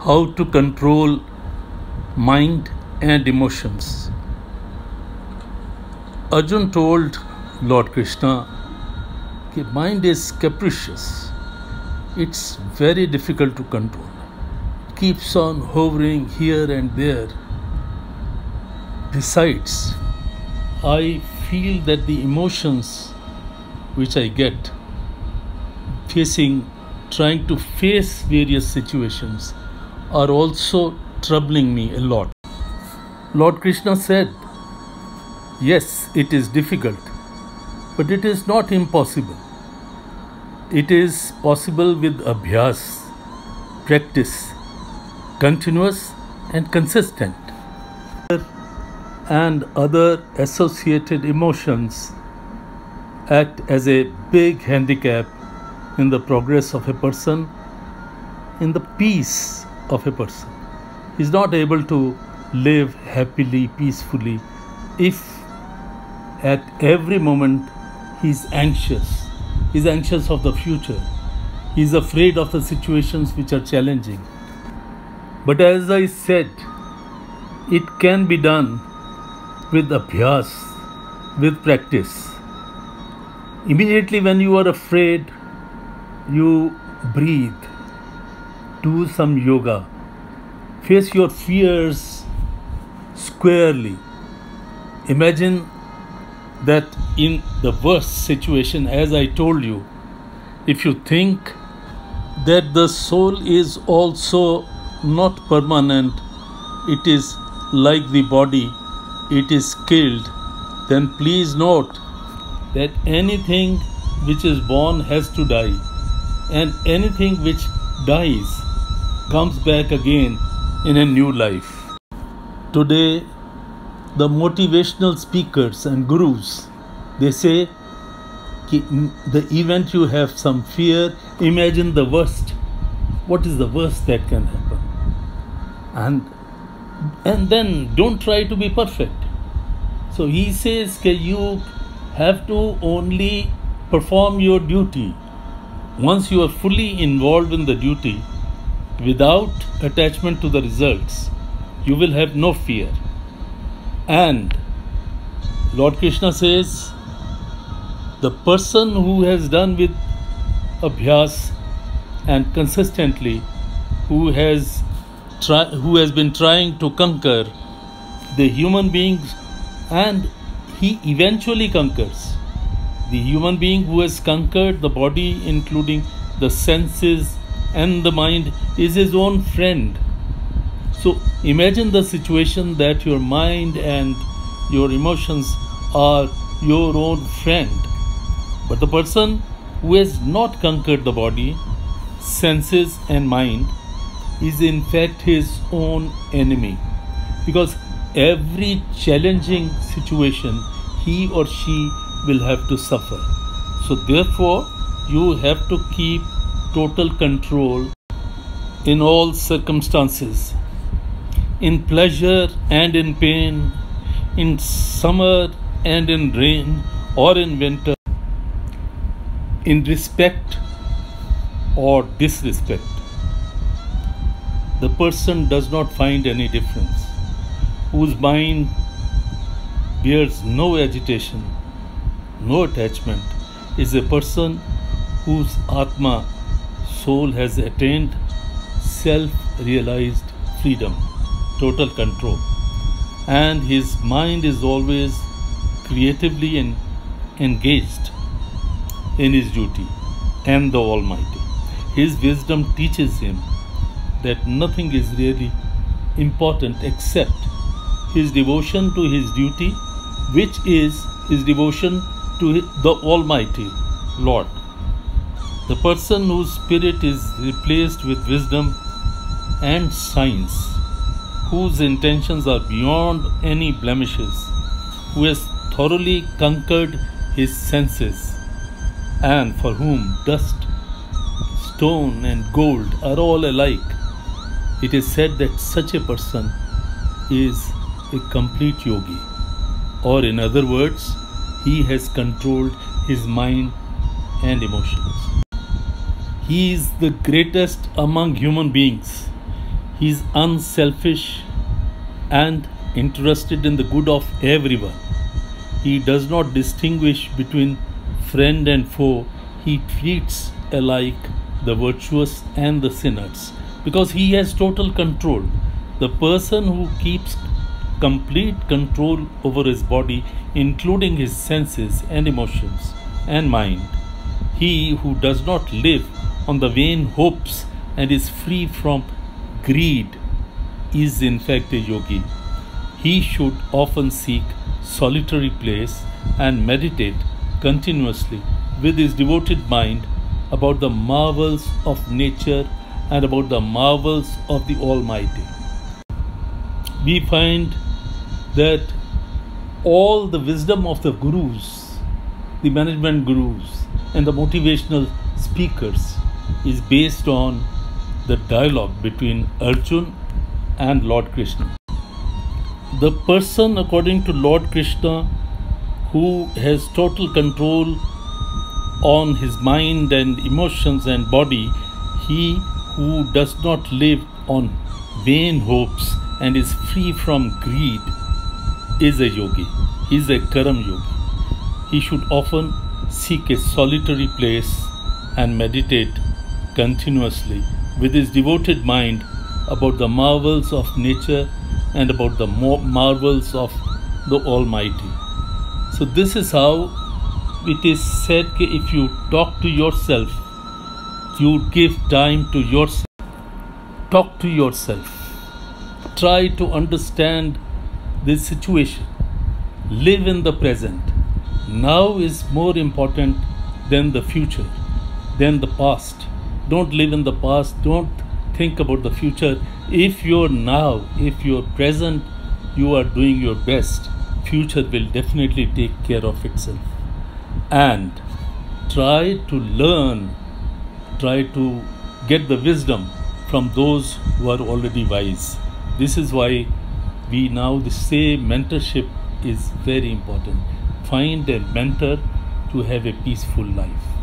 How to control mind and emotions. Arjun told Lord Krishna that mind is capricious. It's very difficult to control. It keeps on hovering here and there. Besides, I feel that the emotions which I get trying to face various situations are also troubling me a lot. Lord Krishna said, yes, it is difficult, but it is not impossible. It is possible with abhyas, practice, continuous and consistent. And other associated emotions act as a big handicap in the progress of a person, in the peace of a person. He is not able to live happily, peacefully, if at every moment he is anxious. He is anxious of the future. He is afraid of the situations which are challenging. But as I said, it can be done with abhyas, with practice. Immediately when you are afraid, you breathe, do some yoga, face your fears squarely. Imagine that in the worst situation, as I told you, if you think that the soul is also not permanent, it is like the body, it is killed, then please note that anything which is born has to die, and anything which dies comes back again in a new life. Today, the motivational speakers and gurus, they say, the event you have some fear, imagine the worst. What is the worst that can happen? And then don't try to be perfect. So he says that you have to only perform your duty. Once you are fully involved in the duty, without attachment to the results, you will have no fear. And Lord Krishna says, the person who has done with abhyas and consistently, who has been trying to conquer the human beings, and he eventually conquers. The human being who has conquered the body, including the senses and the mind, is his own friend. So imagine the situation that your mind and your emotions are your own friend. But the person who has not conquered the body, senses and mind is in fact his own enemy. Because every challenging situation he or she will have to suffer. So therefore, you have to keep total control in all circumstances, in pleasure and in pain, in summer and in rain or in winter, in respect or disrespect. The person does not find any difference, whose mind bears no agitation, no attachment, is a person whose Atma, soul, has attained self-realized freedom, total control, and his mind is always creatively engaged in his duty and the Almighty. His wisdom teaches him that nothing is really important except his devotion to his duty, which is his devotion to the Almighty Lord. The person whose spirit is replaced with wisdom and science, whose intentions are beyond any blemishes, who has thoroughly conquered his senses, and for whom dust, stone and gold are all alike, it is said that such a person is a complete yogi. Or in other words, he has controlled his mind and emotions. He is the greatest among human beings. He is unselfish and interested in the good of everyone. He does not distinguish between friend and foe. He treats alike the virtuous and the sinners because he has total control. The person who keeps complete control over his body, including his senses and emotions and mind, he who does not live on the vain hopes and is free from greed, is in fact a yogi. He should often seek solitary place and meditate continuously with his devoted mind about the marvels of nature and about the marvels of the Almighty. We find that all the wisdom of the gurus, the management gurus, and the motivational speakers is based on the dialogue between Arjun and Lord Krishna. The person, according to Lord Krishna, who has total control on his mind and emotions and body, he who does not live on vain hopes and is free from greed, is a yogi. He is a karam yogi. He should often seek a solitary place and meditate continuously with his devoted mind about the marvels of nature and about the marvels of the Almighty. So this is how it is said that if you talk to yourself, you give time to yourself. Talk to yourself. Try to understand this situation. Live in the present. Now is more important than the future, than the past. Don't live in the past. Don't think about the future. If you're now, if you're present, you are doing your best. Future will definitely take care of itself. And try to learn, try to get the wisdom from those who are already wise. This is why we now say mentorship is very important. Find a mentor to have a peaceful life.